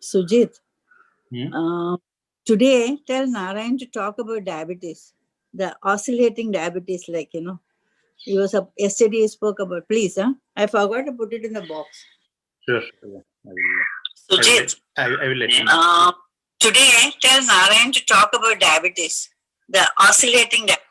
Sujit, Hmm? today tell Narayan to talk about diabetes, the oscillating diabetes, like, he was up yesterday he spoke about, please, huh? I forgot to put it in the box. Sure. Yeah, Sujit, I will let you know. today tell Narayan to talk about diabetes, the oscillating diabetes.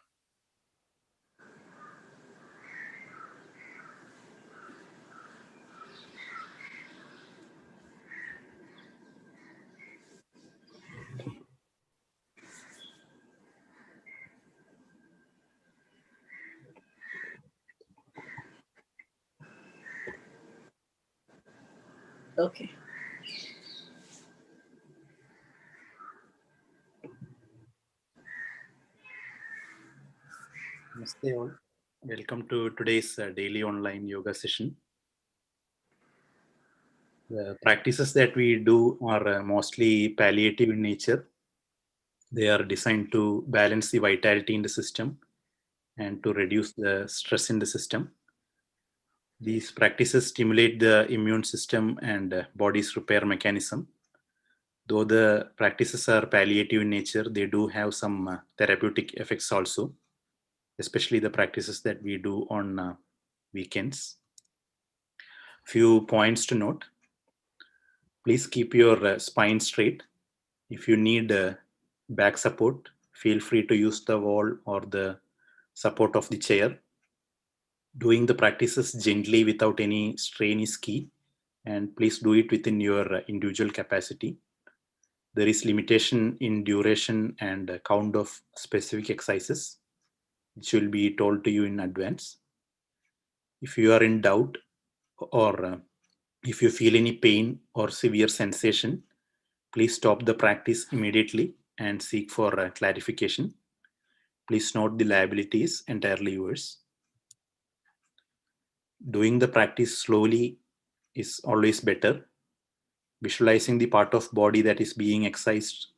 Okay. Namaste all. Welcome to today's daily online yoga session. The practices that we do are mostly palliative in nature. They are designed to balance the vitality in the system and to reduce the stress in the system. These practices stimulate the immune system and body's repair mechanism. Though the practices are palliative in nature, they do have some therapeutic effects also, especially the practices that we do on weekends. Few points to note. Please keep your spine straight. If you need back support, feel free to use the wall or the support of the chair. Doing the practices gently without any strain is key, and please do it within your individual capacity. There is limitation in duration and count of specific exercises, which will be told to you in advance. If you are in doubt or if you feel any pain or severe sensation, please stop the practice immediately and seek for clarification. Please note the liabilities entirely yours. Doing the practice slowly is always better. Visualizing the part of body that is being exercised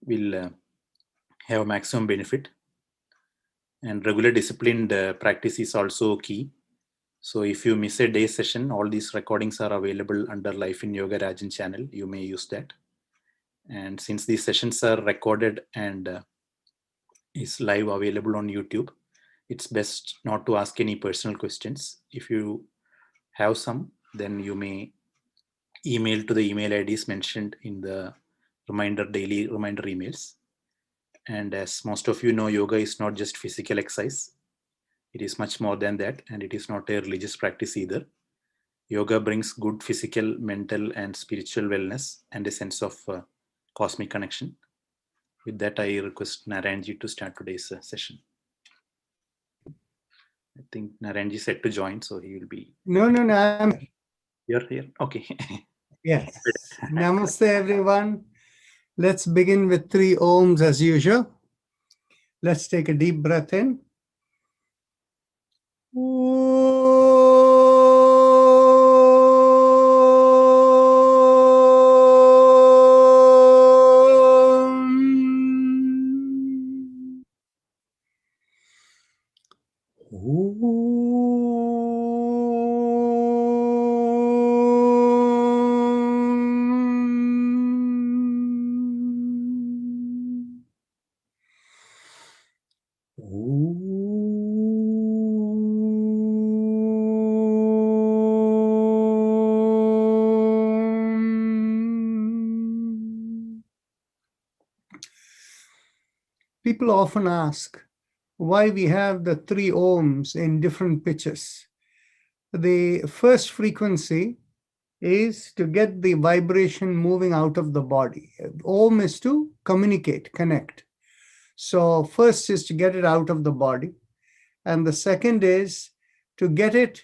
will have maximum benefit. And regular disciplined practice is also key. So if you miss a day session, all these recordings are available under Life in Yoga Rajan channel. You may use that. And since these sessions are recorded and is live available on YouTube, it's best not to ask any personal questions. If you have some, then you may email to the email IDs mentioned in the daily reminder emails. And as most of you know, yoga is not just physical exercise. It is much more than that, and it is not a religious practice either. Yoga brings good physical, mental, and spiritual wellness and a sense of cosmic connection. With that, I request Narayanji to start today's session. I think Narayanji is set to join, so he will be. No, I'm here. You're here? Okay. Yes. Namaste, everyone. Let's begin with 3 ohms as usual. Let's take a deep breath in. People often ask why we have the 3 ohms in different pitches. The first frequency is to get the vibration moving out of the body. Ohm is to communicate, connect. So first is to get it out of the body. And the second is to get it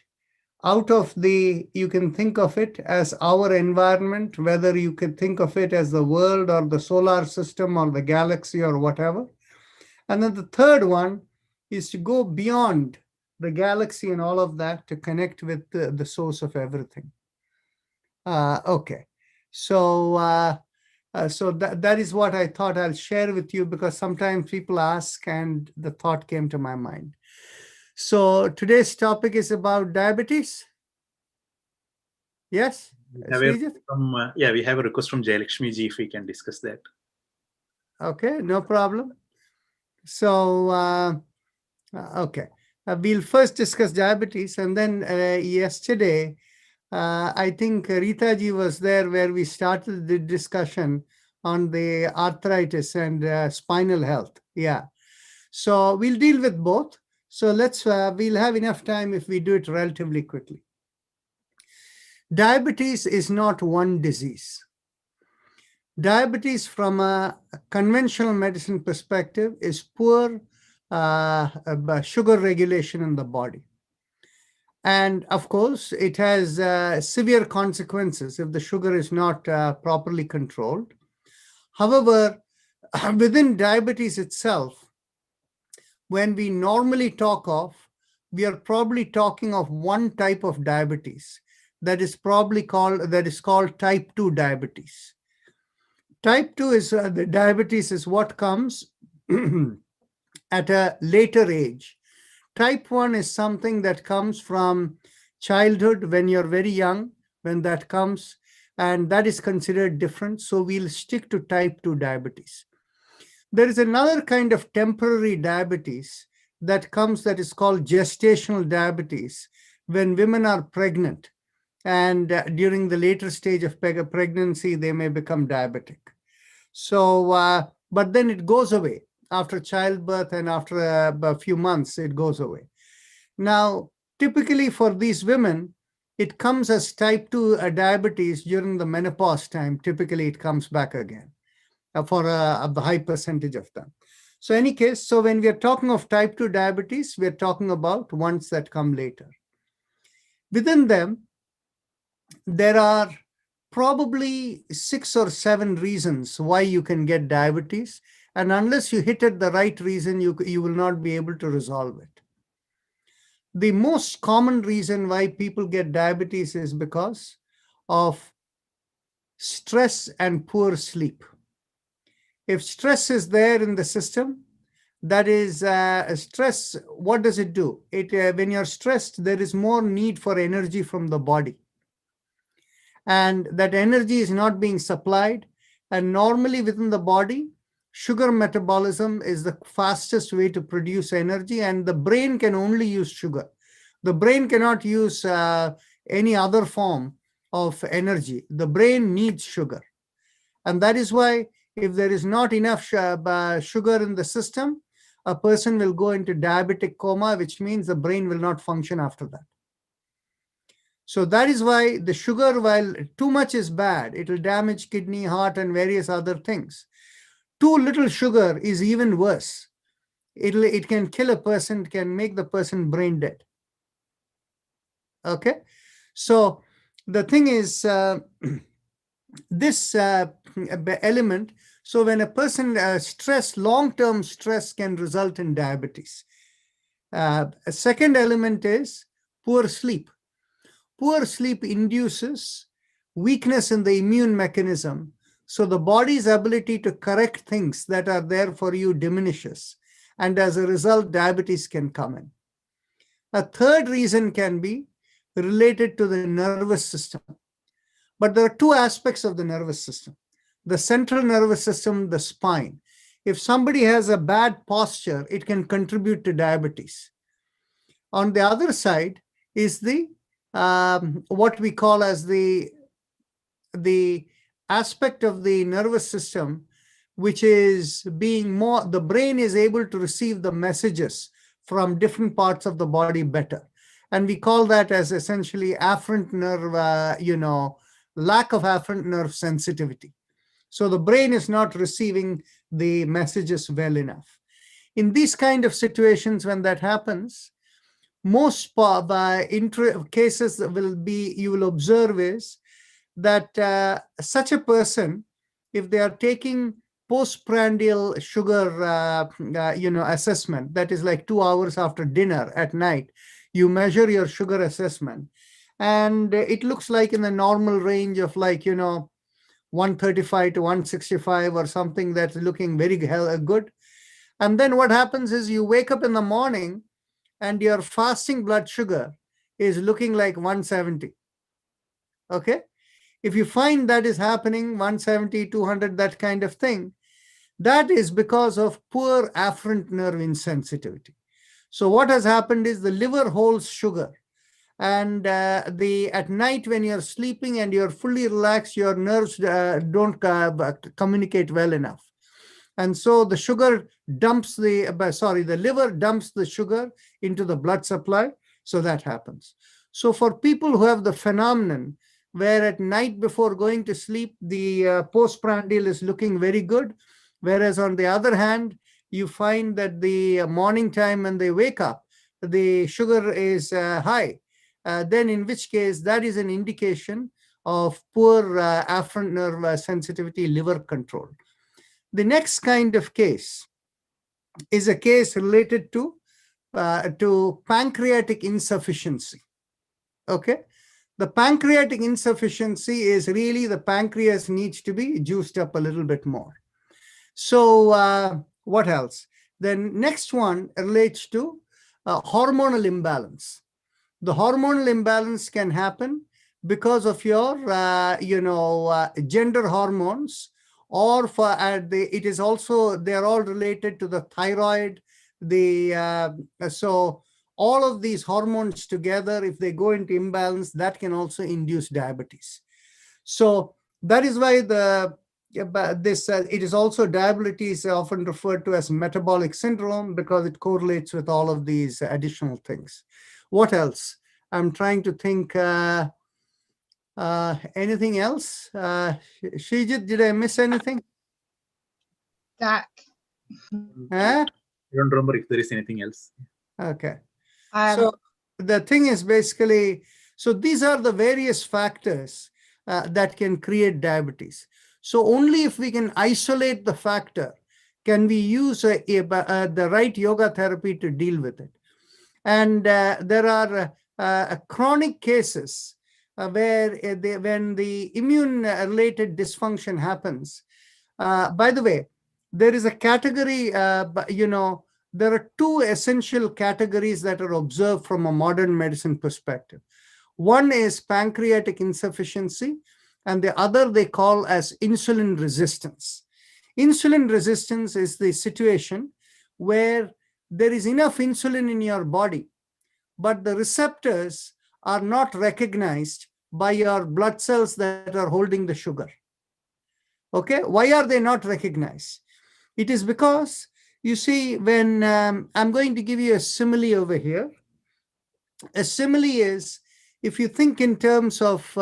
out of you can think of it as our environment, whether you can think of it as the world or the solar system or the galaxy or whatever. And then the third one is to go beyond the galaxy and all of that to connect with the source of everything. Okay. So that is what I thought I'll share with you, because sometimes people ask and the thought came to my mind. So today's topic is about diabetes. Yes? Srijit? We have a request from Jayalakshmi ji if we can discuss that. Okay, no problem. So, okay. We'll first discuss diabetes, and then yesterday, I think Rita ji was there where we started the discussion on the arthritis and spinal health. Yeah. So we'll deal with both. So we'll have enough time if we do it relatively quickly. Diabetes is not one disease. Diabetes from a conventional medicine perspective is poor sugar regulation in the body. And of course, it has severe consequences if the sugar is not properly controlled. However, within diabetes itself, when we normally talk of, we are probably talking of one type of diabetes that is called type 2 diabetes. Type 2 is the diabetes is what comes at a later age. Type 1 is something that comes from childhood when you're very young, when that comes, and that is considered different. So we'll stick to type 2 diabetes. There is another kind of temporary diabetes that comes that is called gestational diabetes when women are pregnant, and during the later stage of pregnancy, they may become diabetic. So, but then it goes away after childbirth, and after a few months, it goes away. Now, typically for these women, it comes as type 2 diabetes during the menopause time. Typically, it comes back again for a high percentage of them. So any case, so when we are talking of type 2 diabetes, we are talking about ones that come later. Within them, there are probably 6 or 7 reasons why you can get diabetes. And unless you hit at the right reason, you will not be able to resolve it. The most common reason why people get diabetes is because of stress and poor sleep. If stress is there in the system, that is stress, what does it do? When you're stressed, there is more need for energy from the body. And that energy is not being supplied. And normally within the body, sugar metabolism is the fastest way to produce energy, and the brain can only use sugar. The brain cannot use any other form of energy. The brain needs sugar. And that is why if there is not enough sugar in the system, a person will go into diabetic coma, which means the brain will not function after that. So that is why the sugar, while too much is bad, it will damage kidney, heart, and various other things. Too little sugar is even worse. It can kill a person, can make the person brain dead. Okay, so the thing is, this element, so when a person long-term stress can result in diabetes. A second element is poor sleep. Poor sleep induces weakness in the immune mechanism. So the body's ability to correct things that are there for you diminishes. And as a result, diabetes can come in. A third reason can be related to the nervous system. But there are 2 aspects of the nervous system. The central nervous system, the spine. If somebody has a bad posture, it can contribute to diabetes. On the other side is the what we call as the aspect of the nervous system, which is being more, the brain is able to receive the messages from different parts of the body better. And we call that as essentially afferent nerve, lack of afferent nerve sensitivity. So the brain is not receiving the messages well enough. In these kind of situations, when that happens, most cases you will observe is that such a person, if they are taking postprandial sugar assessment, that is like 2 hours after dinner at night, you measure your sugar assessment, and it looks like in the normal range of 135 to 165 or something, that's looking very good. And then what happens is you wake up in the morning and your fasting blood sugar is looking like 170. Okay. If you find that is happening, 170, 200, that kind of thing, that is because of poor afferent nerve insensitivity. So what has happened is the liver holds sugar, and at night when you're sleeping and you're fully relaxed, your nerves don't communicate well enough. And so the sugar dumps the liver dumps the sugar into the blood supply. So that happens. So for people who have the phenomenon where at night before going to sleep, the postprandial is looking very good, whereas on the other hand, you find that the morning time when they wake up, the sugar is high, then in which case that is an indication of poor afferent nerve sensitivity, liver control. The next kind of case is a case related to pancreatic insufficiency. Okay, the pancreatic insufficiency is really the pancreas needs to be juiced up a little bit more. So what else? Then next one relates to hormonal imbalance. The hormonal imbalance can happen because of your gender hormones, or for it is also, they're all related to the thyroid. So all of these hormones together, if they go into imbalance, that can also induce diabetes. So that is why it is also, diabetes often referred to as metabolic syndrome, because it correlates with all of these additional things. What else? I'm trying to think. Anything else? Shrijit, did I miss anything? Doc. Huh? I don't remember if there is anything else. Okay. So the thing is basically, so these are the various factors that can create diabetes. So only if we can isolate the factor can we use the right yoga therapy to deal with it. And there are chronic cases where when the immune-related dysfunction happens. By the way, there is a category, there are two essential categories that are observed from a modern medicine perspective. One is pancreatic insufficiency, and the other they call as insulin resistance. Insulin resistance is the situation where there is enough insulin in your body, but the receptors are not recognized by your blood cells that are holding the sugar. Okay, why are they not recognized? It is because, you see, when I'm going to give you a simile over here. A simile is, if you think in terms of,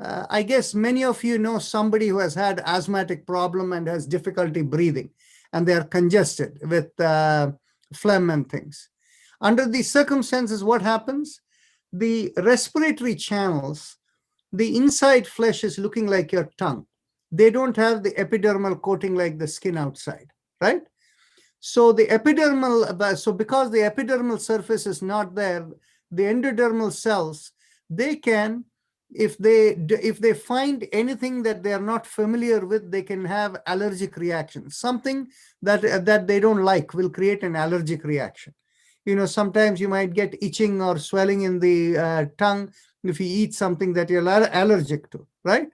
I guess many of you know somebody who has had asthmatic problem and has difficulty breathing, and they are congested with phlegm and things. Under these circumstances, what happens? The respiratory channels, the inside flesh is looking like your tongue. They don't have the epidermal coating like the skin outside, right? So the epidermal, so because the epidermal surface is not there, the endodermal cells, they can, if they find anything that they are not familiar with, they can have allergic reactions. Something that they don't like will create an allergic reaction. You know, sometimes you might get itching or swelling in the tongue if you eat something that you're allergic to, right?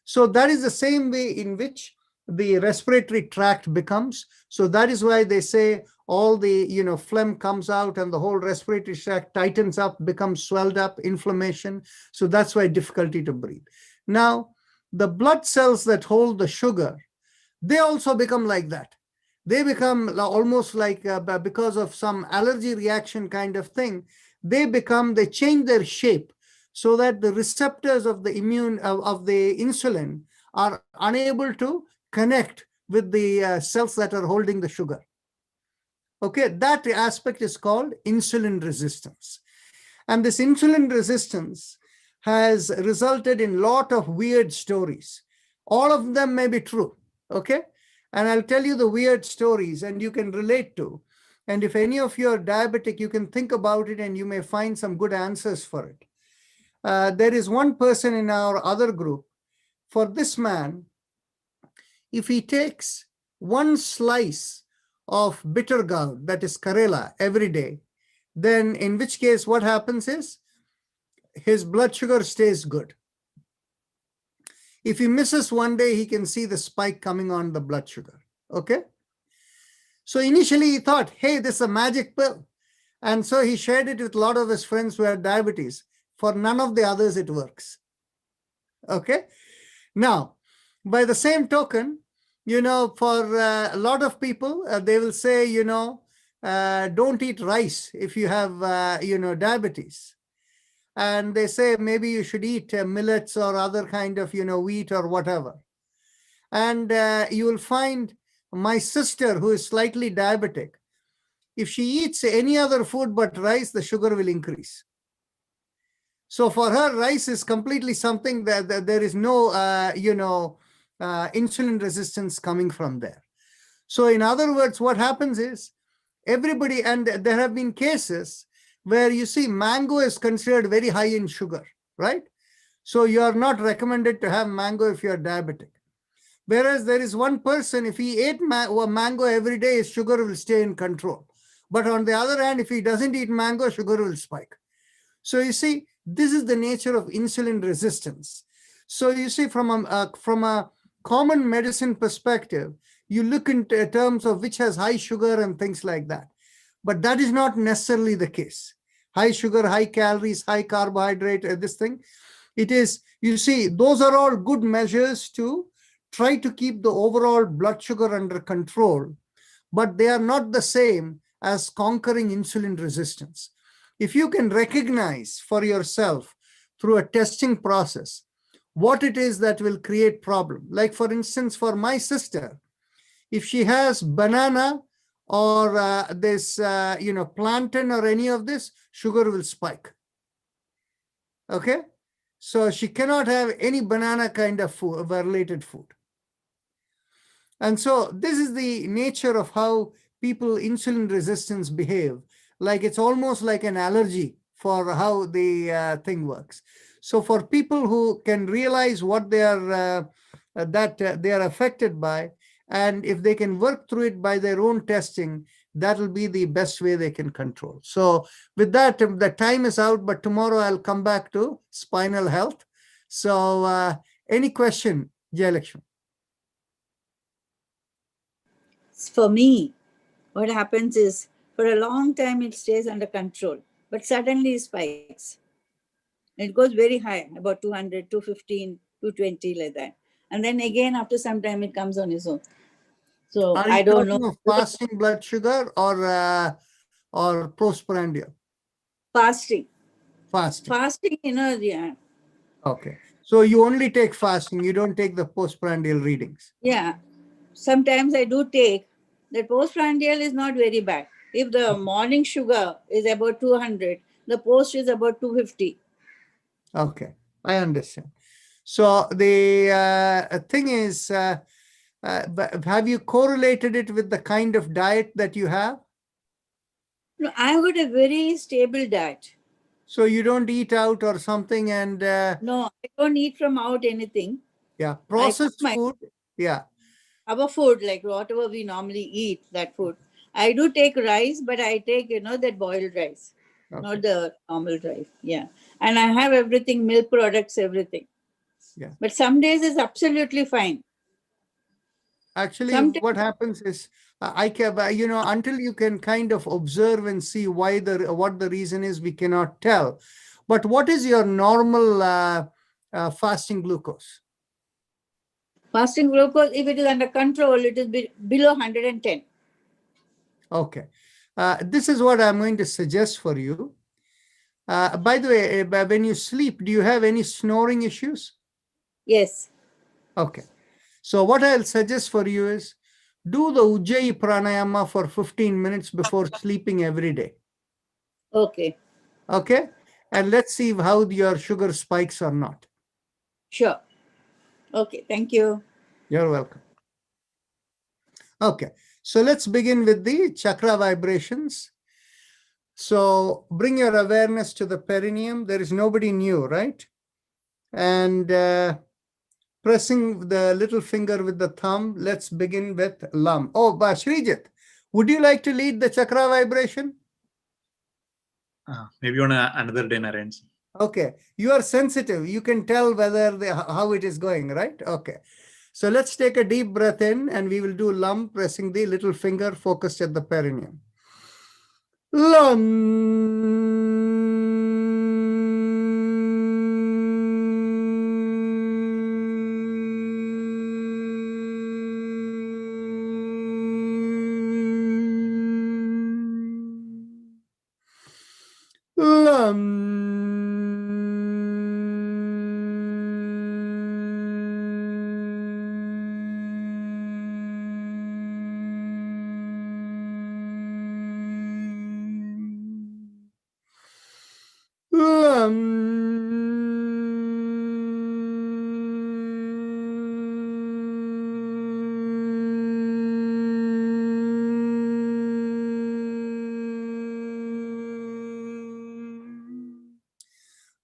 So that is the same way in which the respiratory tract becomes. So that is why they say all the phlegm comes out and the whole respiratory tract tightens up, becomes swelled up, inflammation. So that's why difficulty to breathe. Now, the blood cells that hold the sugar, they also become like that. They become almost like, because of some allergy reaction kind of thing, they change their shape so that the receptors of the of the insulin are unable to connect with the cells that are holding the sugar. Okay, that aspect is called insulin resistance. And this insulin resistance has resulted in a lot of weird stories. All of them may be true, okay? And I'll tell you the weird stories and you can relate to. And if any of you are diabetic, you can think about it and you may find some good answers for it. There is one person in our other group. For this man, if he takes one slice of bitter gourd, that is Karela, every day, then in which case what happens is his blood sugar stays good. If he misses one day, he can see the spike coming on the blood sugar. Okay. So initially he thought, hey, this is a magic pill. And so he shared it with a lot of his friends who had diabetes. For none of the others, it works. Okay. Now, by the same token, for a lot of people, they will say, don't eat rice if you have, diabetes. And they say maybe you should eat millets or other kind of, wheat or whatever. And you will find my sister, who is slightly diabetic, if she eats any other food but rice, the sugar will increase. So for her, rice is completely something that there is no, insulin resistance coming from there. So in other words, what happens is everybody, and there have been cases where you see mango is considered very high in sugar, right? So you are not recommended to have mango if you are diabetic. Whereas there is one person, if he ate mango every day, his sugar will stay in control. But on the other hand, if he doesn't eat mango, sugar will spike. So you see, this is the nature of insulin resistance. So you see, from a common medicine perspective, you look in terms of which has high sugar and things like that. But that is not necessarily the case. High sugar, high calories, high carbohydrate, this thing. It is, you see, those are all good measures to try to keep the overall blood sugar under control, but they are not the same as conquering insulin resistance. If you can recognize for yourself through a testing process what it is that will create problem, like for instance, for my sister, if she has banana or this, plantain or any of this, sugar will spike. Okay, so she cannot have any banana kind of food, related food. And so this is the nature of how people insulin resistance behave. Like it's almost like an allergy for how the thing works. So for people who can realize what they are they are affected by, and if they can work through it by their own testing, that will be the best way they can control. So with that, the time is out, but tomorrow I'll come back to spinal health. So any question, Jayalakshmi? For me, what happens is for a long time it stays under control, but suddenly it spikes. It goes very high, about 200, 215, 220, like that. And then again, after some time, it comes on its own. So Are I you don't talking know. of fasting blood sugar or postprandial? Fasting. Fasting. Fasting, yeah. Okay. So you only take fasting. You don't take the postprandial readings. Yeah. Sometimes I do take. The postprandial is not very bad. If the morning sugar is about 200, the post is about 250. Okay. I understand. So the thing is, have you correlated it with the kind of diet that you have? No, I got a very stable diet. So you don't eat out or something and No, I don't eat from out anything. yeah, processed food. Yeah. Our food, like whatever we normally eat, that food. I do take rice, but I take, that boiled rice, not the normal rice. Yeah. And I have everything, milk products, everything. Yeah. But some days is absolutely fine. Actually, Sometimes, what happens is I can, until you can kind of observe and see what the reason is, we cannot tell. But what is your normal fasting glucose? fasting glucose, if it is under control, it is below 110. Okay. This is what I'm going to suggest for you. By the way, when you sleep, do you have any snoring issues? Yes. Okay. So what I'll suggest for you is do the Ujjayi pranayama for 15 minutes before sleeping every day. Okay. Okay. And let's see how your sugar spikes or not. Sure. Okay. Thank you. You're welcome. Okay. So let's begin with the chakra vibrations. So bring your awareness to the perineum. There is nobody new, right? And pressing the little finger with the thumb, let's begin with Lam. Oh, Srijit, would you like to lead the chakra vibration? Maybe on another day, Narayan. Okay, you are sensitive. You can tell whether how it is going, right? Okay. So let's take a deep breath in, and we will do lum, pressing the little finger focused at the perineum.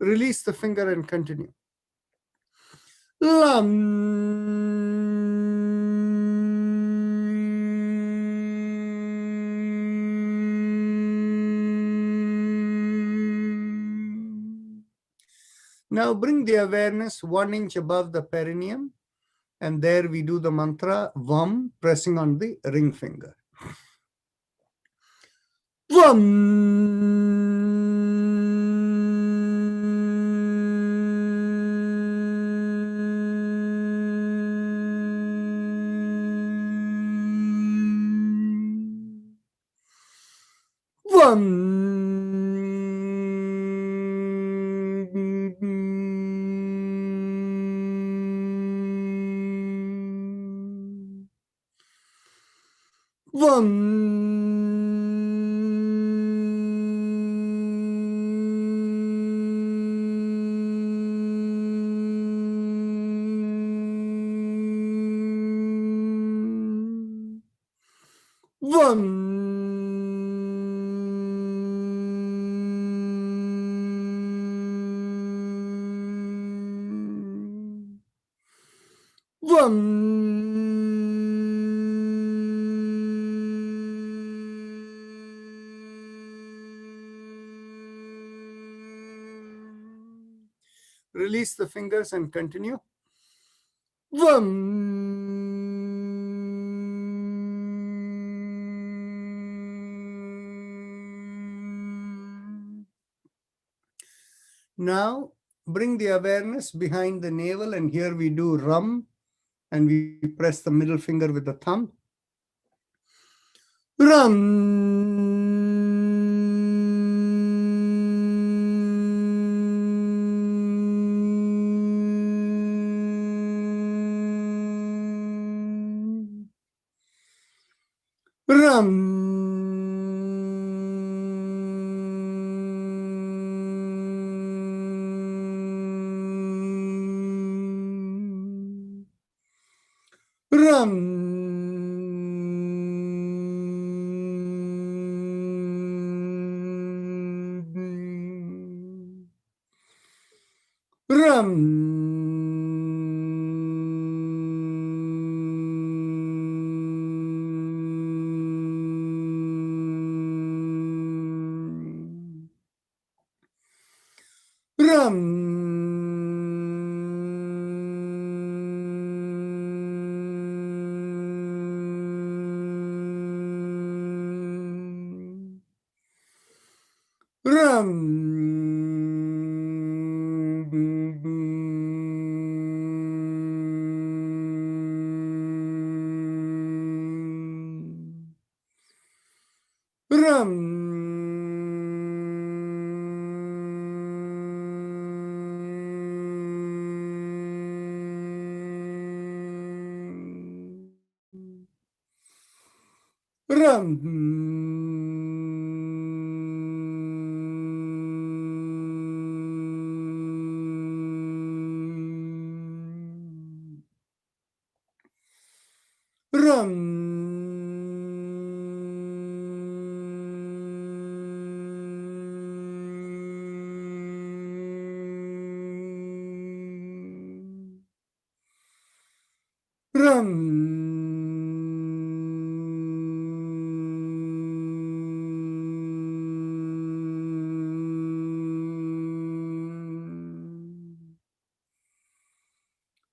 Release the finger and continue. Now bring the awareness 1 inch above the perineum, and there we do the mantra VAM, pressing on the ring finger. VAM. Release the fingers and continue. Now bring the awareness behind the navel, and here we do rum, and we press the middle finger with the thumb.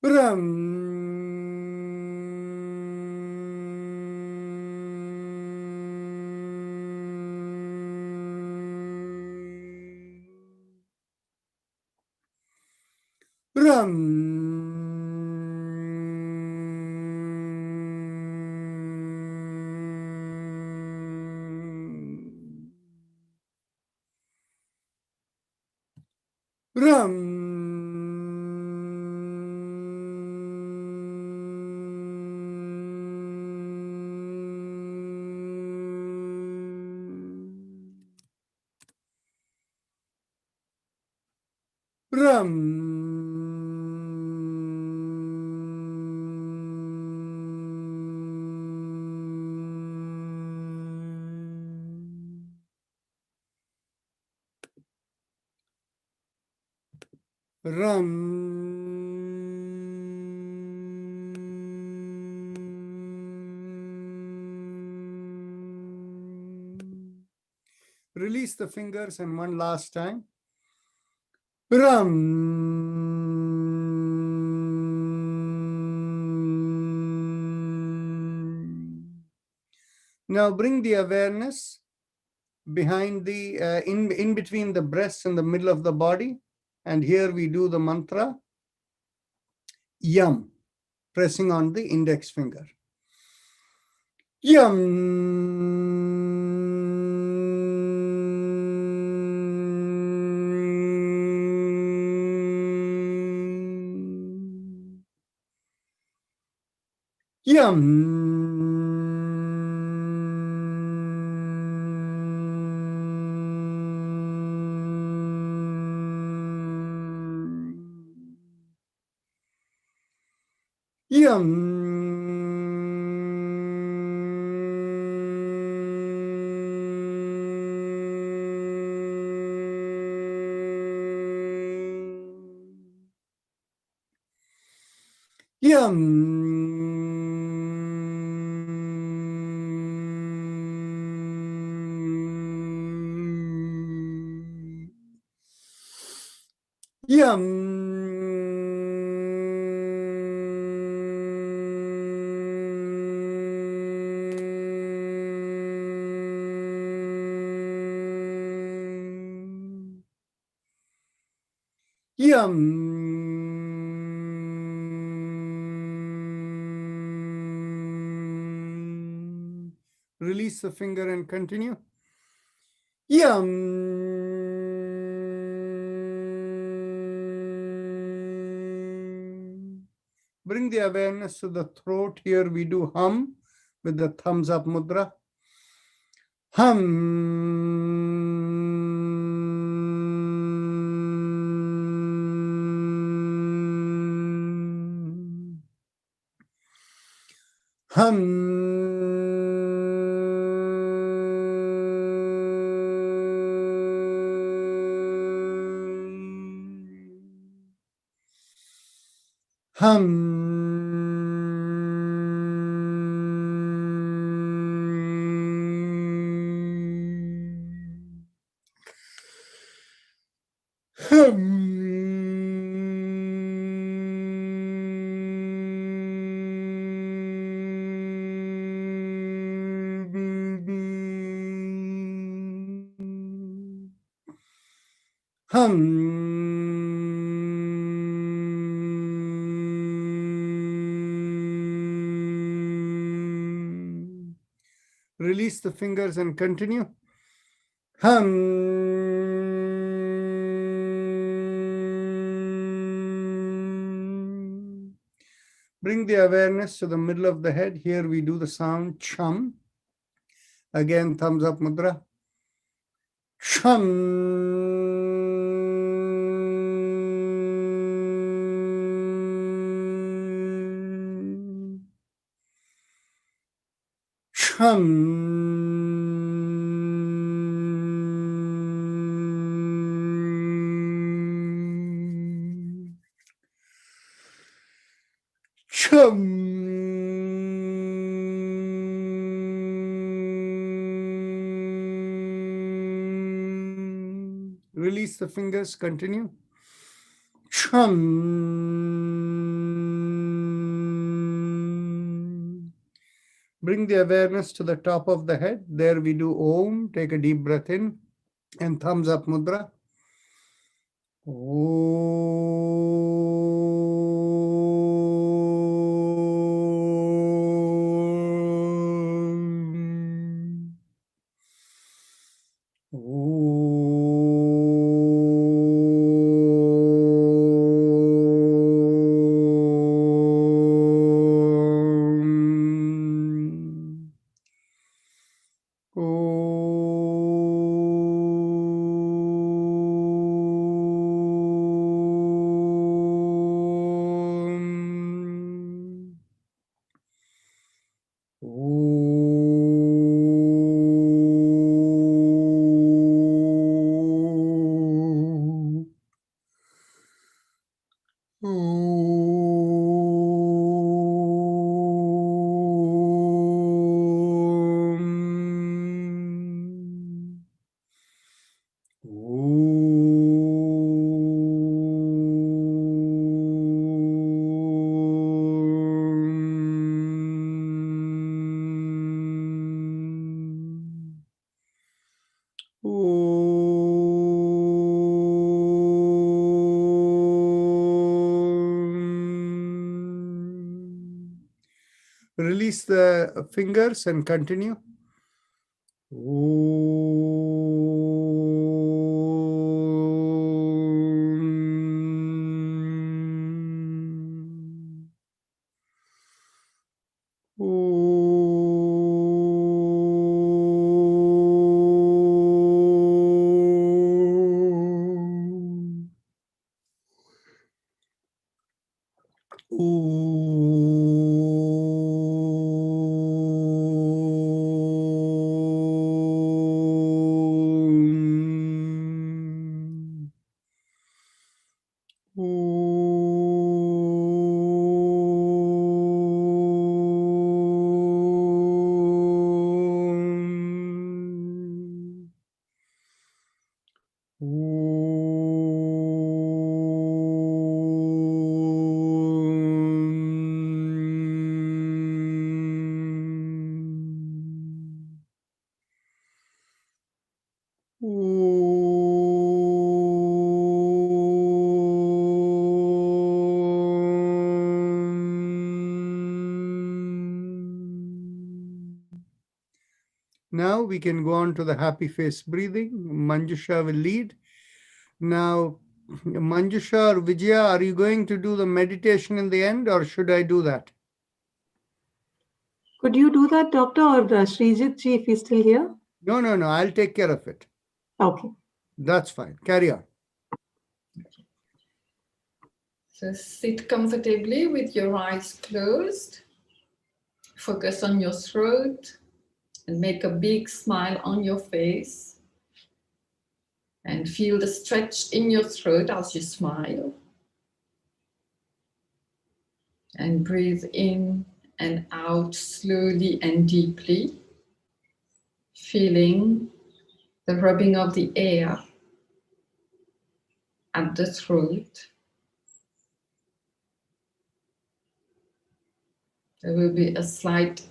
Ram. Ram. Ram. Ram. Ram. Release the fingers and one last time. Ram. Now bring the awareness behind the in between the breasts and the middle of the body, and here we do the mantra Yam, pressing on the index finger. Yam. Yam. Yam. Release the finger and continue. Bring the awareness to the throat. Here we do hum with the thumbs up mudra. Release the fingers and continue. Bring the awareness to the middle of the head. Here we do the sound chum. Again, thumbs up mudra. Release the fingers, continue. Bring the awareness to the top of the head. There we do Om. Take a deep breath in and thumbs up mudra. Om. Om. Om. Om. Om. Om. Om. Release the fingers and continue. Om. Om. Om. Om. Om. Now we can go on to the happy face breathing. Manjusha will lead. Now, Manjusha or Vijaya, are you going to do the meditation in the end, or should I do that? Could you do that, Doctor, or Srijit ji, if he's still here? No, I'll take care of it. Okay. That's fine. Carry on. So sit comfortably with your eyes closed. Focus on your throat and make a big smile on your face. And feel the stretch in your throat as you smile. And breathe in and out slowly and deeply, feeling the rubbing of the air at the throat. There will be a slight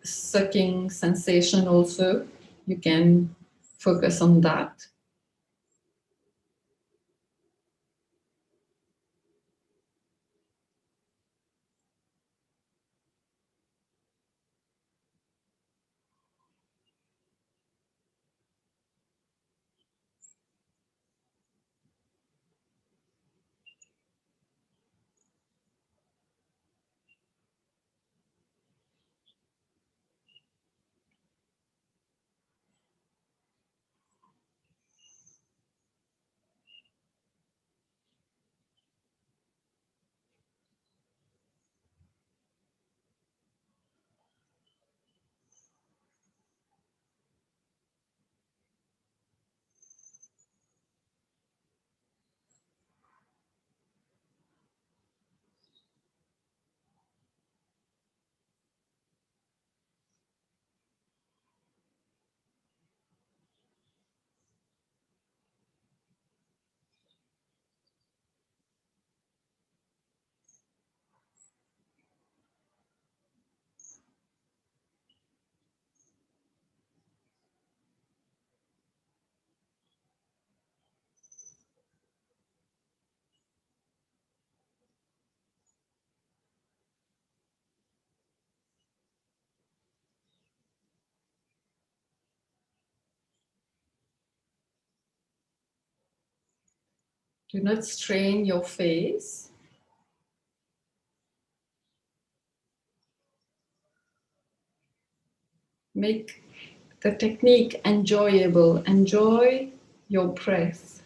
sucking sensation also. You can focus on that. Do not strain your face. Make the technique enjoyable. Enjoy your breath.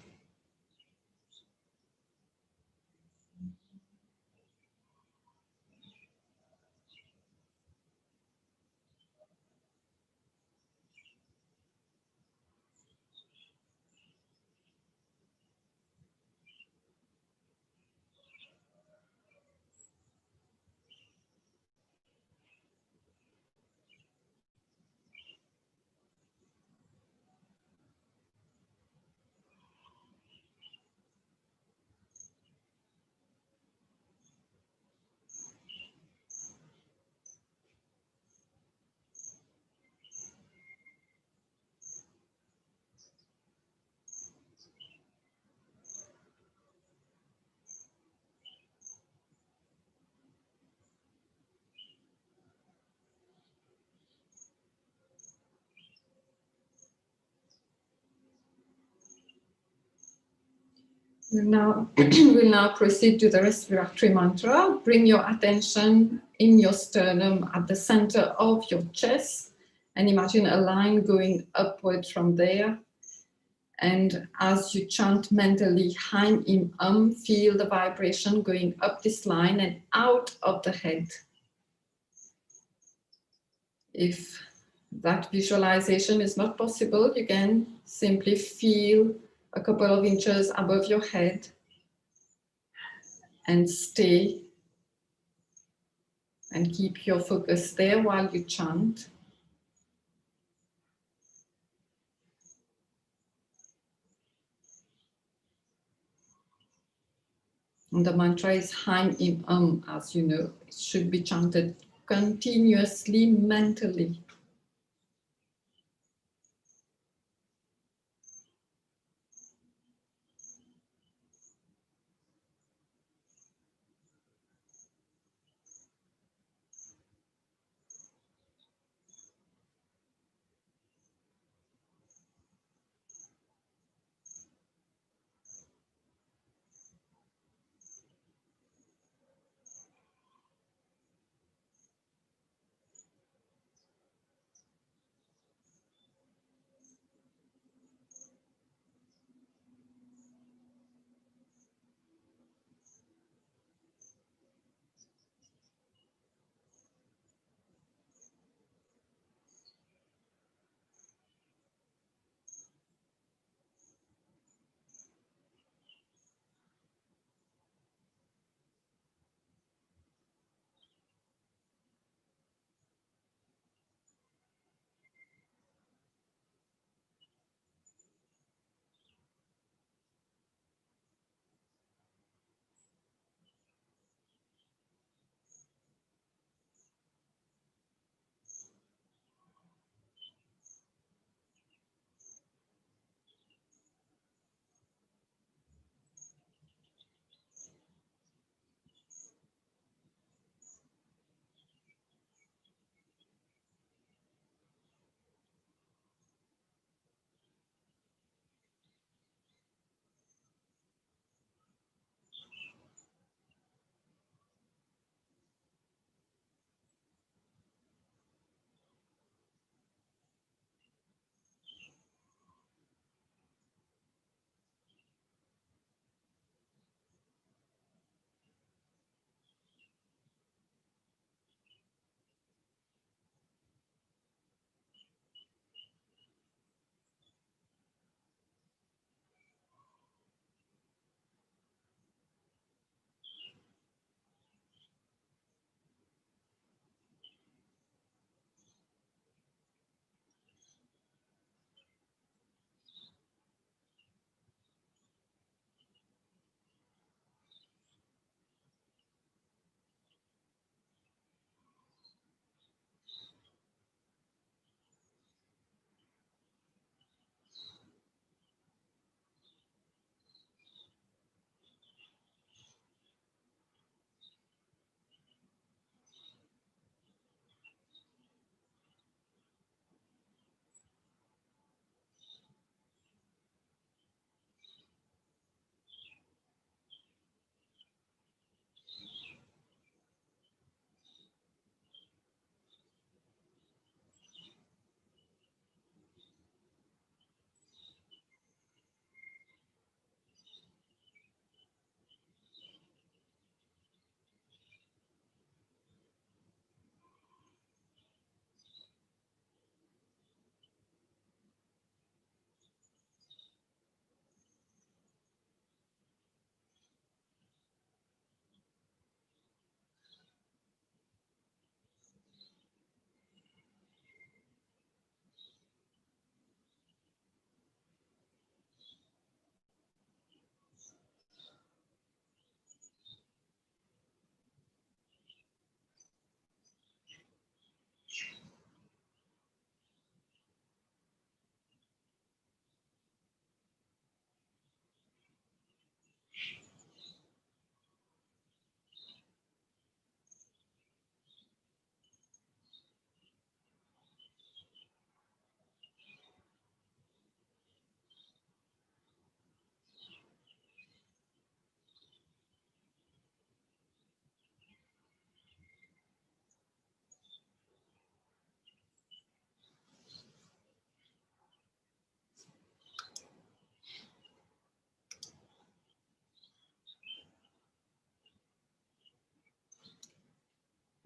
We'll now proceed to the respiratory mantra. Bring your attention in your sternum at the center of your chest and imagine a line going upward from there. And as you chant mentally, Haim Im feel the vibration going up this line and out of the head. If that visualization is not possible, you can simply feel a couple of inches above your head and stay and keep your focus there while you chant. And the mantra is Haim Im as you know. It should be chanted continuously mentally.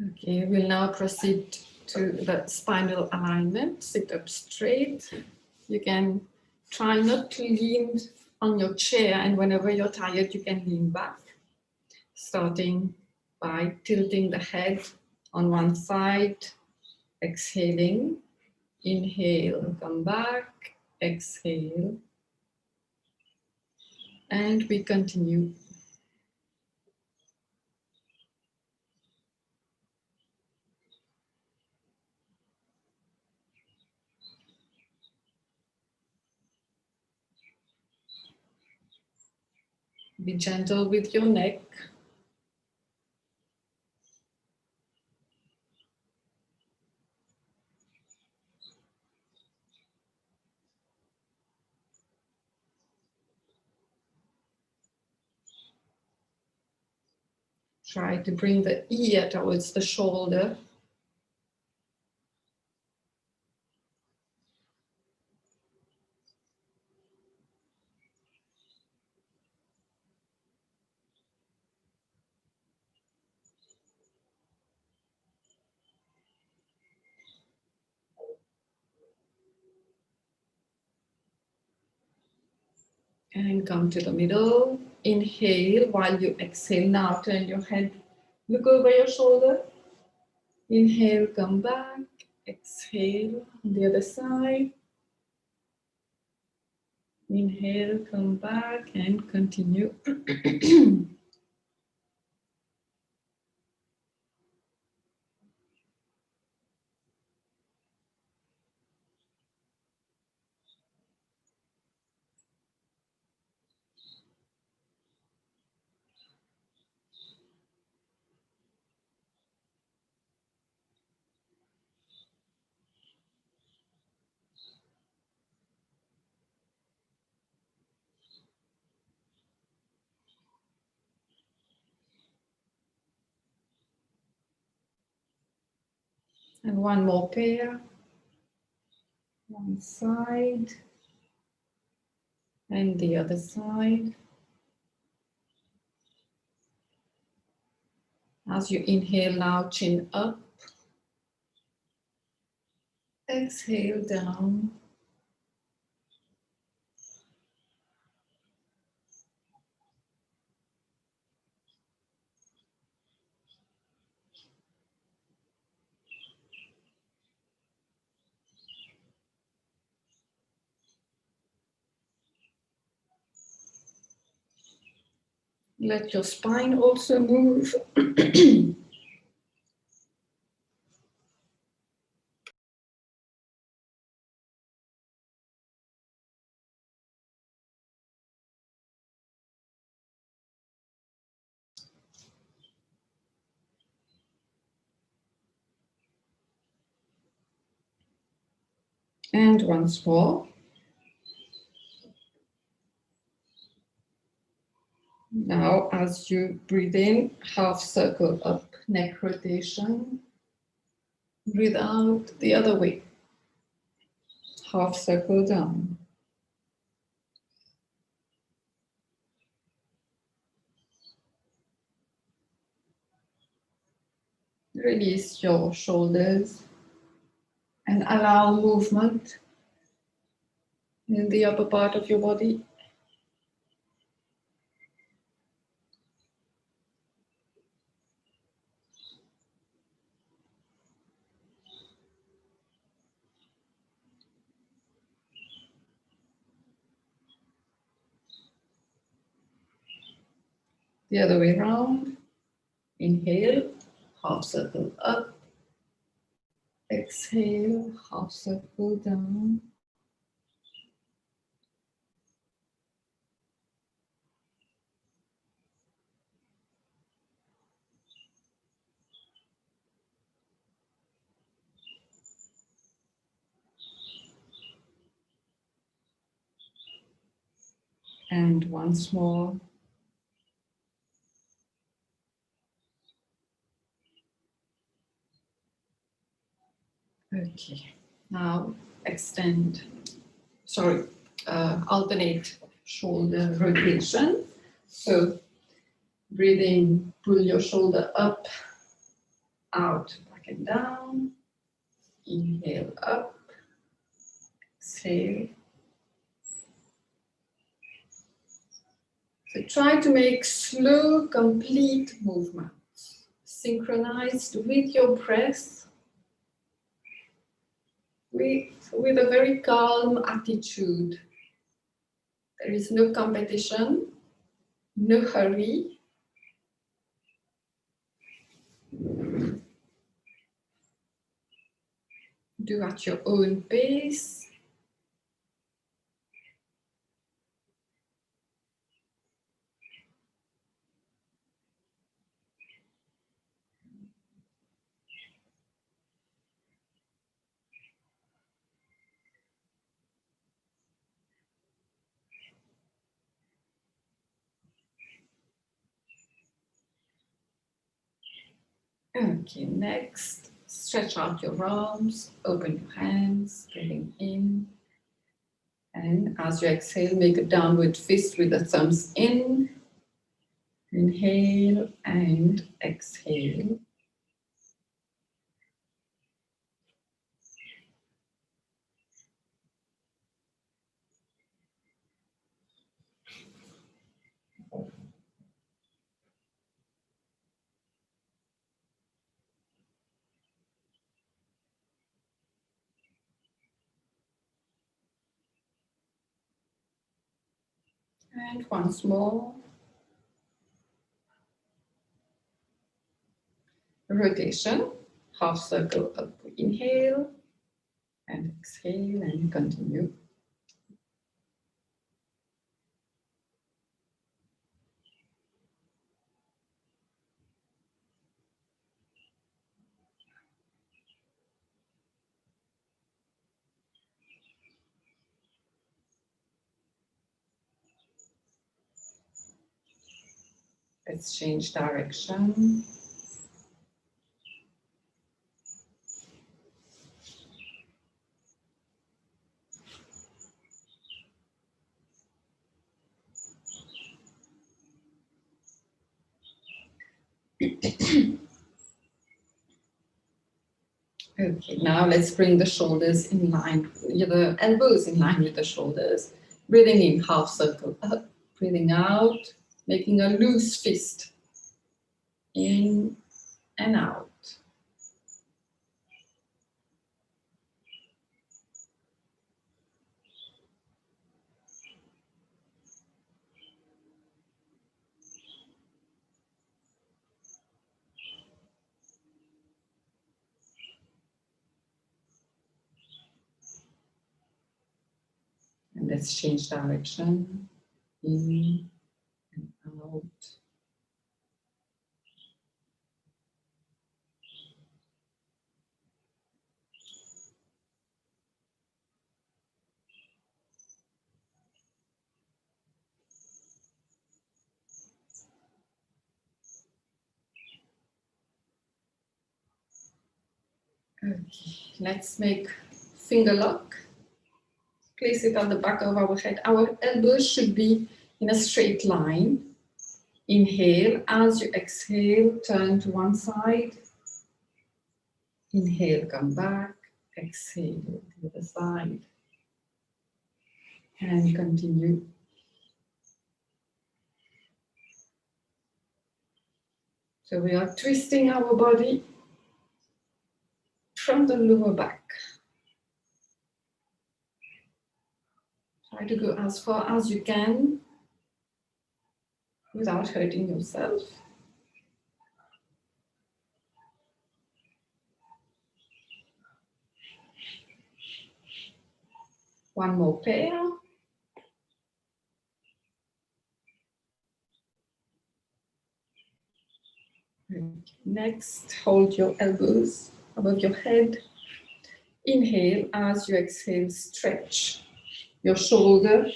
Okay, we'll now proceed to the spinal alignment. Sit up straight. You can try not to lean on your chair, and whenever you're tired, you can lean back, starting by tilting the head on one side, exhaling. Inhale, come back, exhale, and we continue. Be gentle with your neck. Try to bring the ear towards the shoulder. And come to the middle. Inhale while you exhale. Now turn your head, look over your shoulder. Inhale, come back. Exhale on the other side. Inhale, come back, and continue. And one more pair. One side and the other side. As you inhale now, chin up. Exhale down. Let your spine also move. And once more. Now, as you breathe in, half circle up, neck rotation. Breathe out the other way. Half circle down. Release your shoulders and allow movement in the upper part of your body. The other way around. Inhale, half circle up. Exhale, half circle down. And once more. Okay, now alternate shoulder rotation. So breathing, pull your shoulder up out, back and down. Inhale up, exhale. So try to make slow, complete movements, synchronized with your breath, with a very calm attitude. There is no competition, no hurry. Do at your own pace. Okay, next, stretch out your arms, open your hands, breathing in. And as you exhale, make a downward fist with the thumbs in. Inhale and exhale. And once more. Rotation, half circle up, inhale and exhale and continue. Let's change direction. Okay, now let's bring the shoulders in line, the elbows in line with the shoulders. Breathing in, half circle up, breathing out, making a loose fist. In and out. And let's change direction. In and out. Okay, let's make finger lock. Place it on the back of our head. Our elbows should be in a straight line. Inhale, as you exhale, turn to one side. Inhale, come back. Exhale, to the other side. And continue. So we are twisting our body from the lower back. Try to go as far as you can without hurting yourself. One more pair. Next, hold your elbows above your head. Inhale, as you exhale, stretch your shoulder.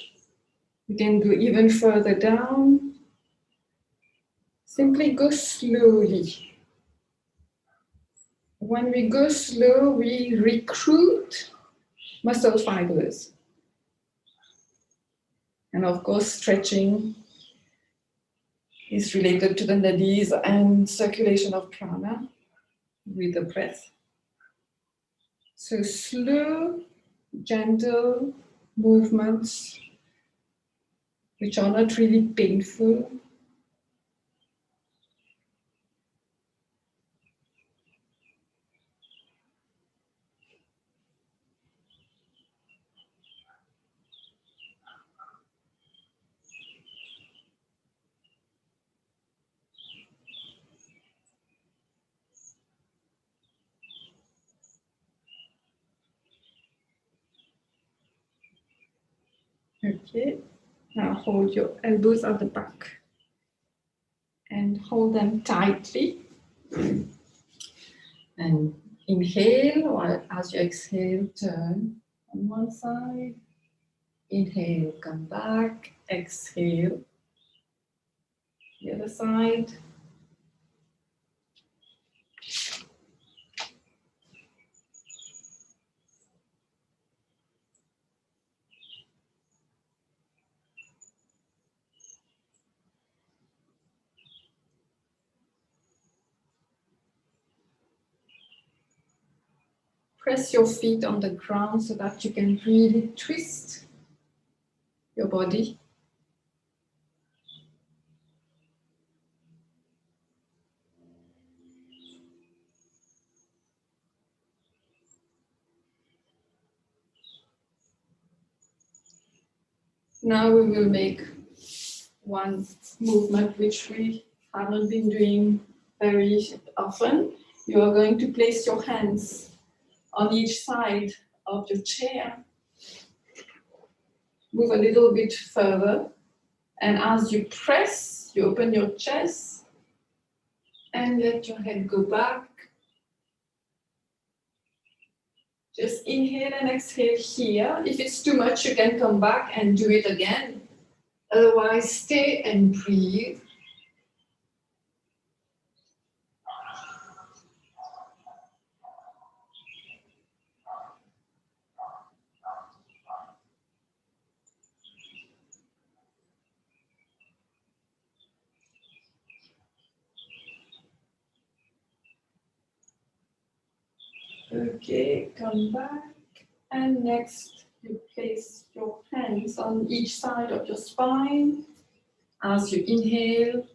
You can go even further down. Simply go slowly. When we go slow, we recruit muscle fibers. And of course, stretching is related to the nadis and circulation of prana. with the breath. So slow, gentle movements which are not really painful. Okay, now hold your elbows at the back and hold them tightly. And inhale, while as you exhale, turn on one side. Inhale, come back. Exhale, the other side. Press your feet on the ground so that you can really twist your body. Now we will make one movement which we haven't been doing very often. You are going to place your hands on each side of your chair. Move a little bit further, and as you press, you open your chest and let your head go back. Just inhale and exhale here. If it's too much, you can come back and do it again. Otherwise, stay and breathe. Okay, come back. And next, you place your hands on each side of your spine. As you inhale,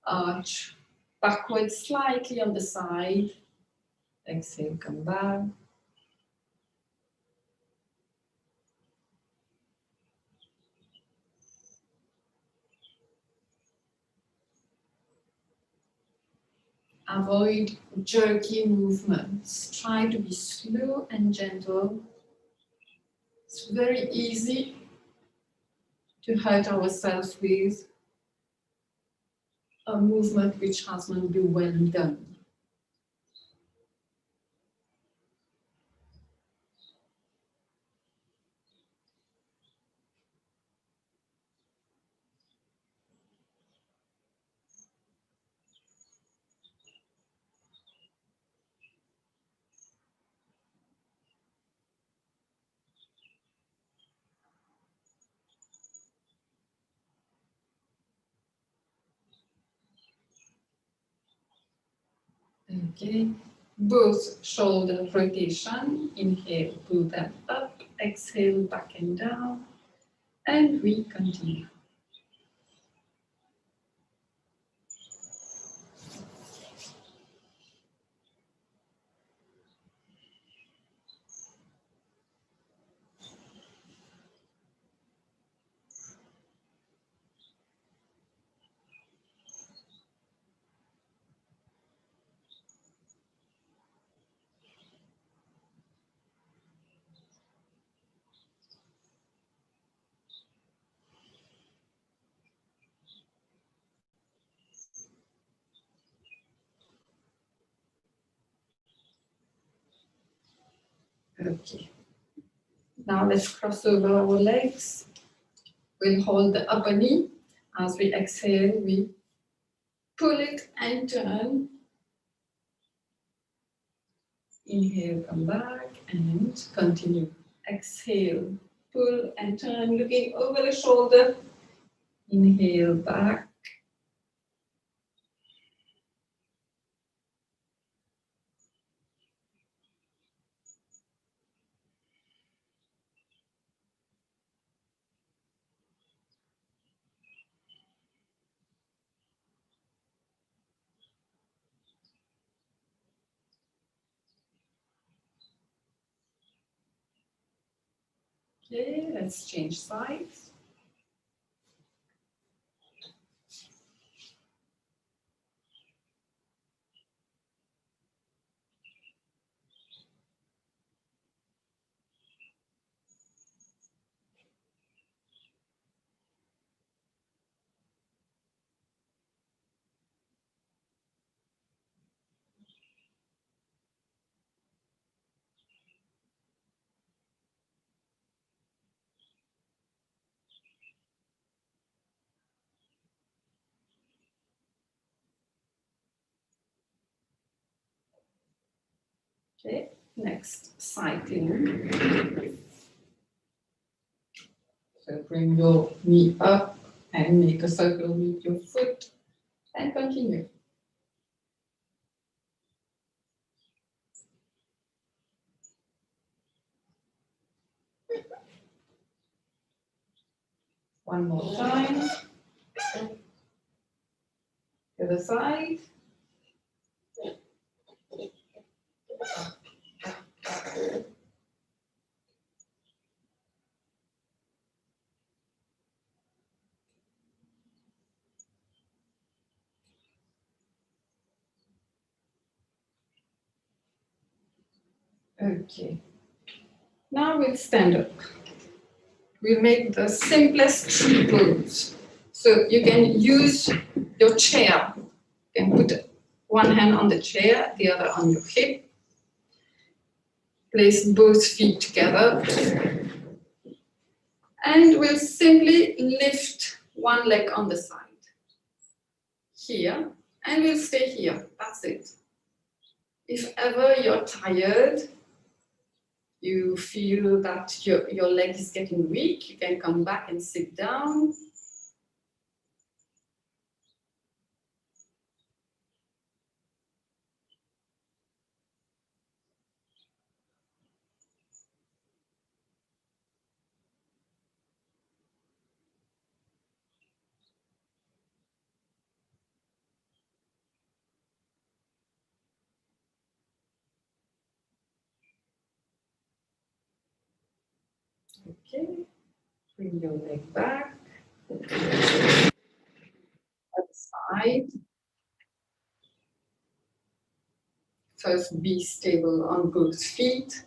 arch backwards slightly on the side. Exhale, come back. Avoid jerky movements. Try to be slow and gentle. It's very easy to hurt ourselves with a movement which has not been well done. Okay, both shoulder rotation. Inhale, pull them up. Exhale, back and down. And we continue. Okay. Now let's cross over our legs. We'll hold the upper knee. As we exhale, we pull it and turn. Inhale, come back and continue. Exhale, pull and turn, looking over the shoulder. Inhale, back. Okay, let's change sides. Okay, next cycling. So bring your knee up and make a circle with your foot and continue. One more time. The other side. Okay. Now we'll stand up. We'll make the simplest tree pose. So you can use your chair. You can put one hand on the chair, the other on your hip. Place both feet together. And we'll simply lift one leg on the side. Here. And we'll stay here. That's it. If ever you're tired, you feel that your leg is getting weak, you can come back and sit down. Okay, bring your leg back. Other side. First, be stable on both feet,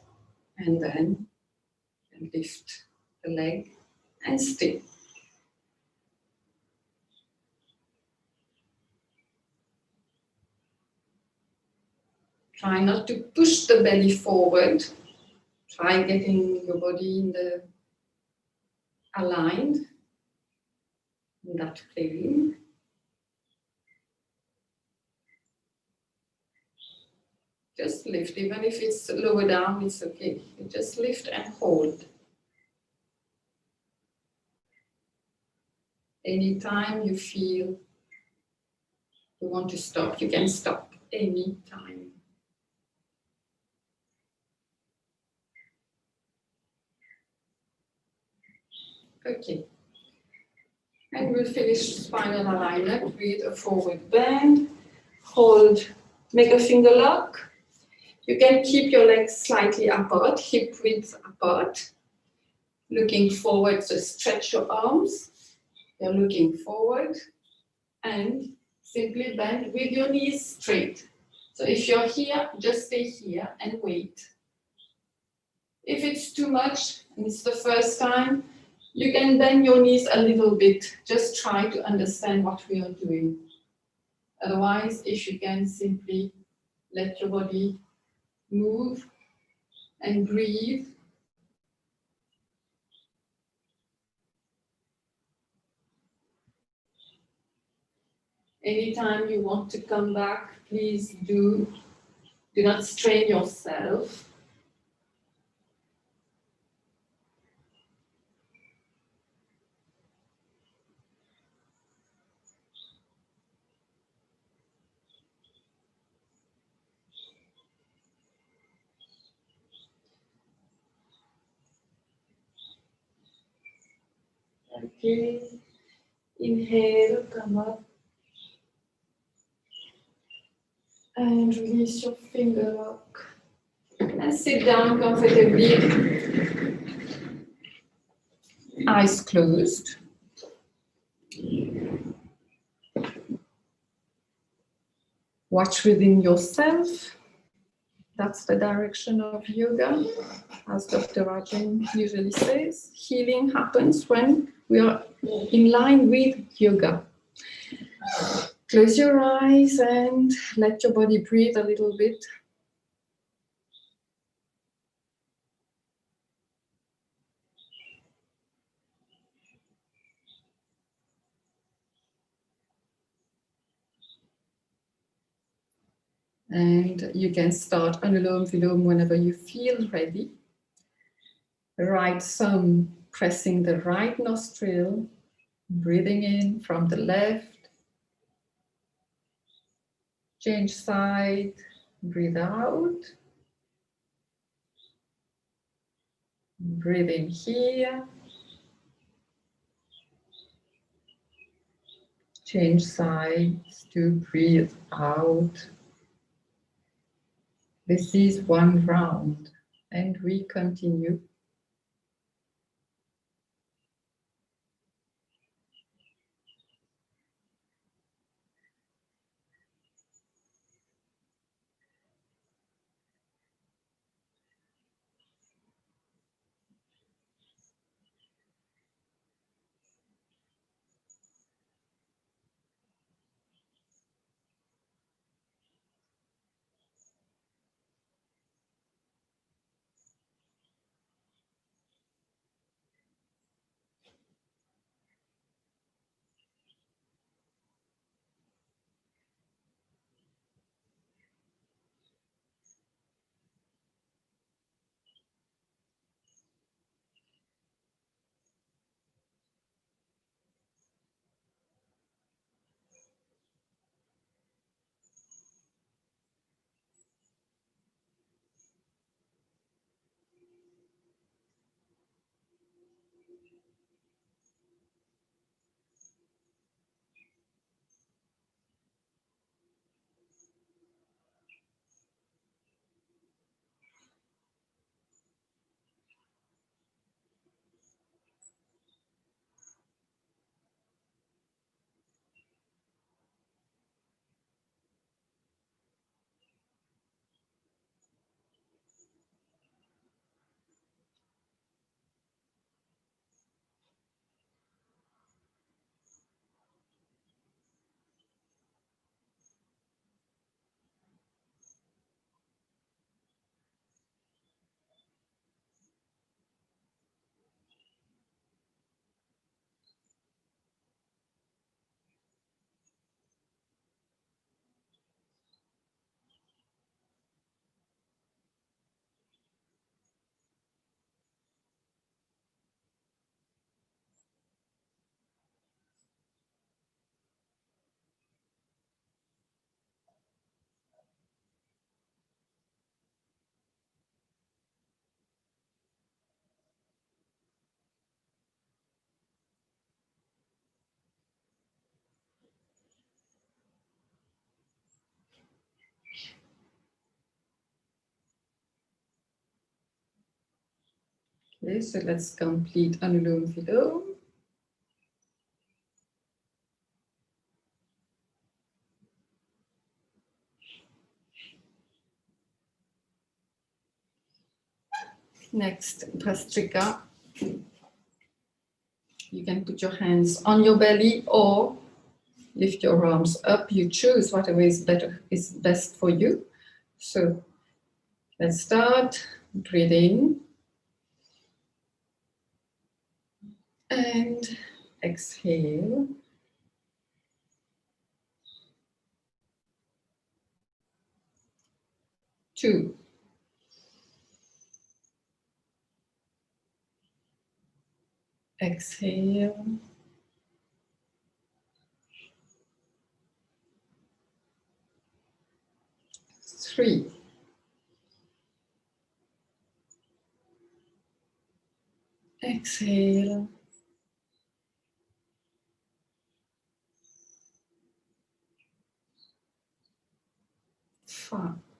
and then lift the leg and stay. Try not to push the belly forward. Try getting your body in the aligned in that plane. Just lift, even if it's lower down, it's okay. You just lift and hold. Anytime you feel you want to stop, you can stop anytime. Okay. And we'll finish spinal alignment with a forward bend. Hold, make a finger lock. You can keep your legs slightly apart, hip width apart. Looking forward, so stretch your arms. You're looking forward and simply bend with your knees straight. So if you're here, just stay here and wait. If it's too much and it's the first time, you can bend your knees a little bit. Just try to understand what we are doing. Otherwise, if you can simply let your body move and breathe. Anytime you want to come back, please do not strain yourself. Okay, inhale, come up. And release your finger lock. And sit down comfortably. eyes closed. Watch within yourself. That's the direction of yoga. As Dr. Rajan usually says, healing happens when we are in line with yoga. Close your eyes and let your body breathe a little bit. And you can start Anulom Vilom whenever you feel ready. Right thumb pressing the right nostril, breathing in from the left. Change side, breathe out. Breathe in here. Change sides to breathe out. This is one round, and we continue. Okay, so let's complete Anulom Vilom. Next, Prastrika. You can put your hands on your belly or lift your arms up. You choose whatever is best for you. So let's start. Breathe in and exhale. Two. Exhale. Three. Exhale.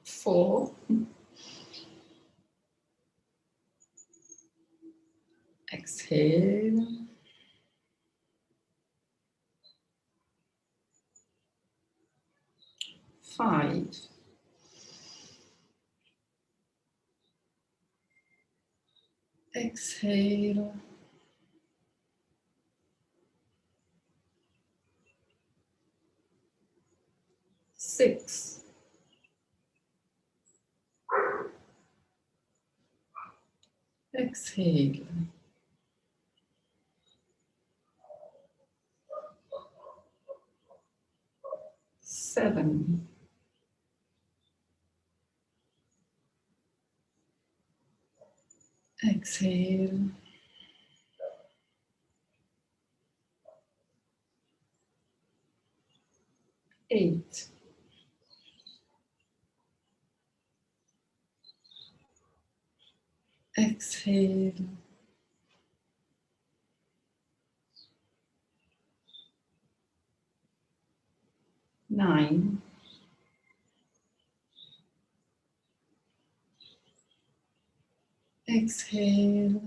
4. Exhale. 5. Exhale. 6. Exhale. 7. Exhale. 8. Exhale. 9. Exhale.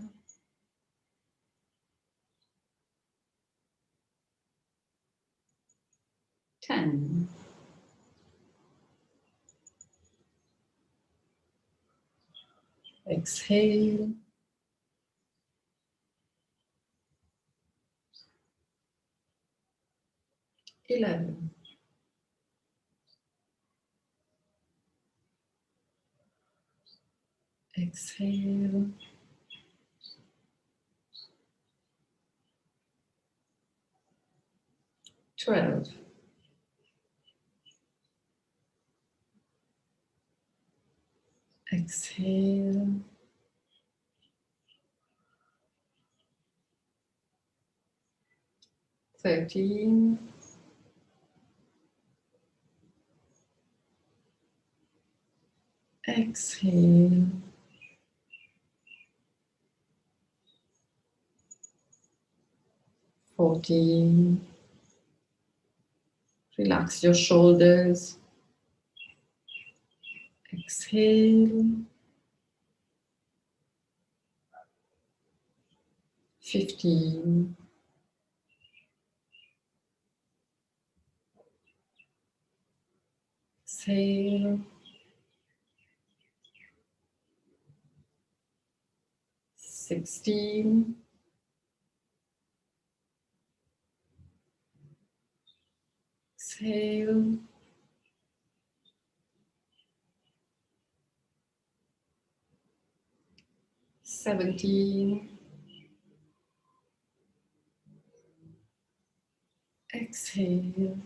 10. Exhale. 11. Exhale. 12. Exhale. 13. Exhale. 14. Relax your shoulders. Exhale. 15. Exhale. 16. Exhale. 17. Exhale.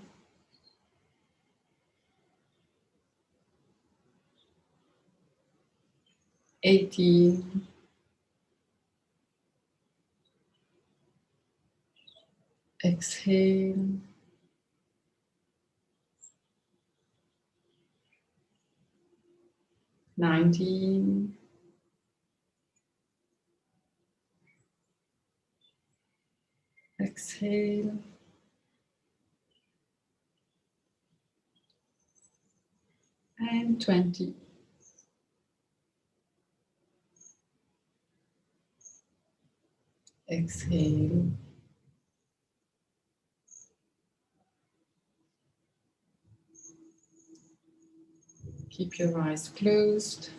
18. Exhale. 19. Exhale. 20. Exhale. Keep your eyes closed.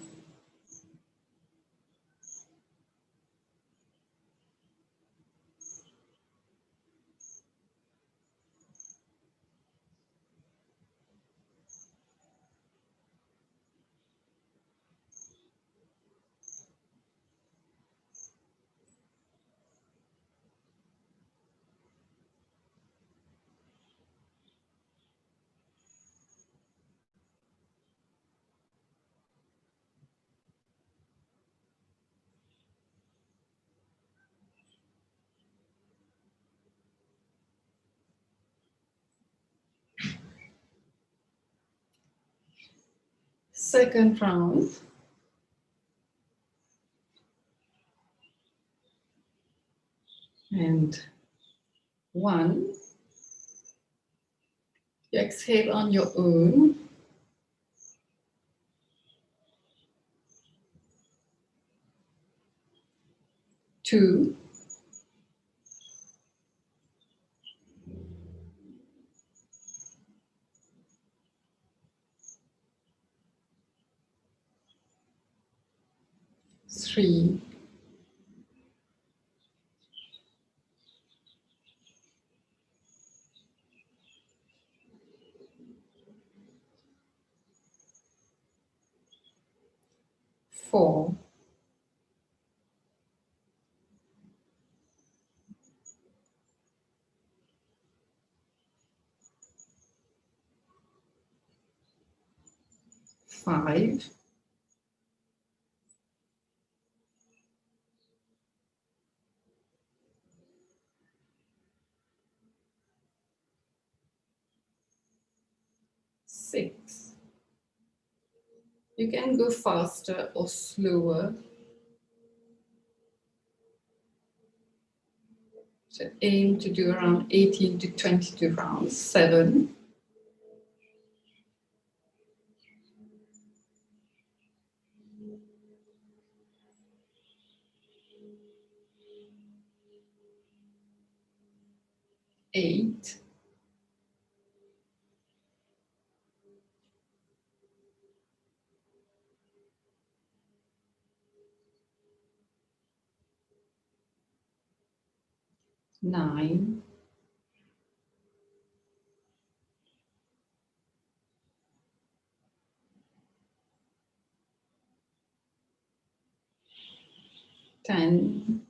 Second round. And 1. You exhale on your own. 2. 3, 4, 5, 6. You can go faster or slower. So aim to do around 18 to 22 rounds. 7, 8, 9, 10,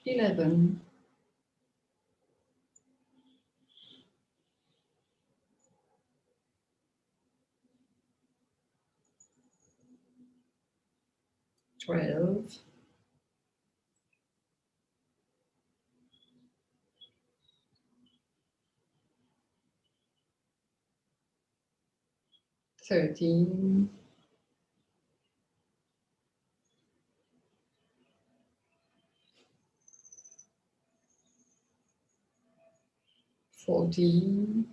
11, 12, 13, 14,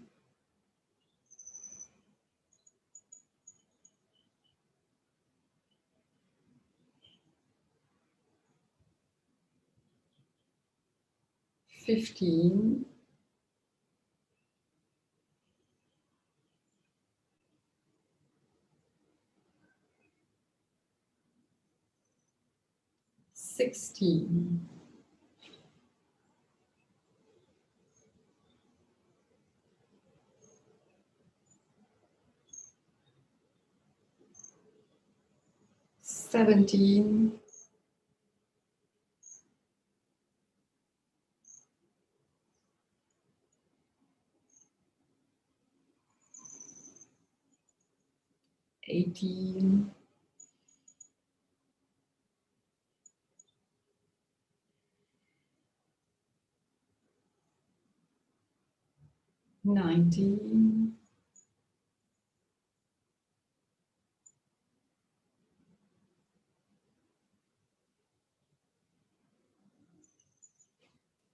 15, 16, 17, 18, 19,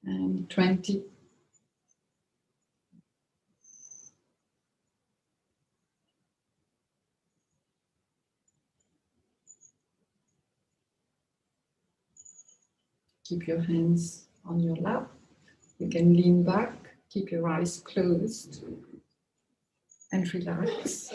and 20. Keep your hands on your lap. You can lean back, keep your eyes closed, and relax.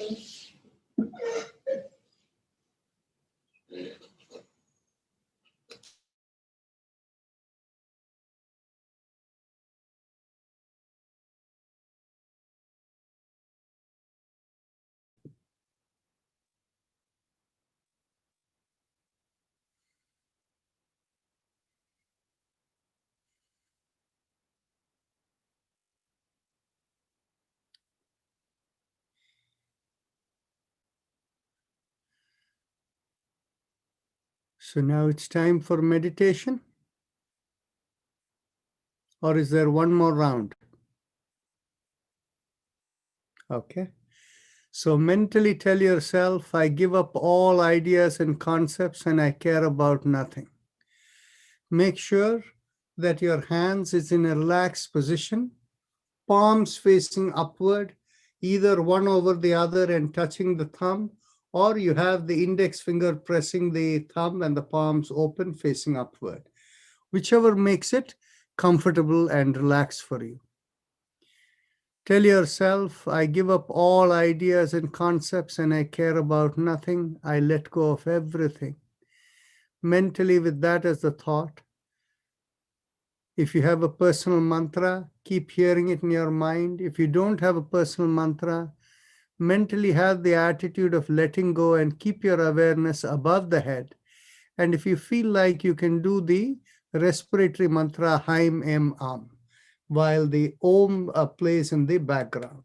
So now it's time for meditation? Or is there one more round? Okay. So mentally tell yourself, I give up all ideas and concepts and I care about nothing. Make sure that your hands is in a relaxed position, palms facing upward, either one over the other and touching the thumb, or you have the index finger pressing the thumb and the palms open facing upward. Whichever makes it comfortable and relaxed for you. Tell yourself, I give up all ideas and concepts and I care about nothing. I let go of everything. Mentally, with that as the thought, if you have a personal mantra, keep hearing it in your mind. If you don't have a personal mantra, mentally have the attitude of letting go and keep your awareness above the head. And if you feel like you can do the respiratory mantra, Haim Em Am, while the Om plays in the background.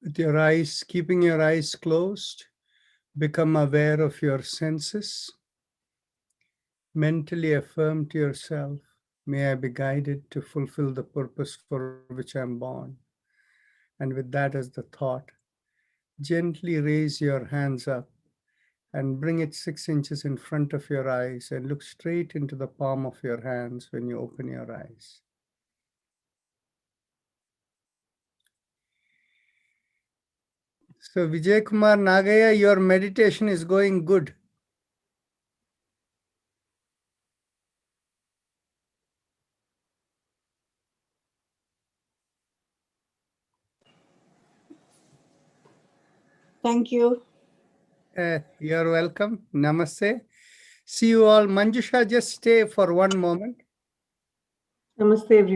With your eyes, keeping your eyes closed, become aware of your senses. Mentally affirm to yourself, may I be guided to fulfill the purpose for which I am born. And with that as the thought, gently raise your hands up and bring it 6 inches in front of your eyes and look straight into the palm of your hands when you open your eyes. So Vijay Kumar Nagaya, your meditation is going good. Thank you. You're welcome. Namaste. See you all. Manjusha, just stay for one moment. Namaste, everyone.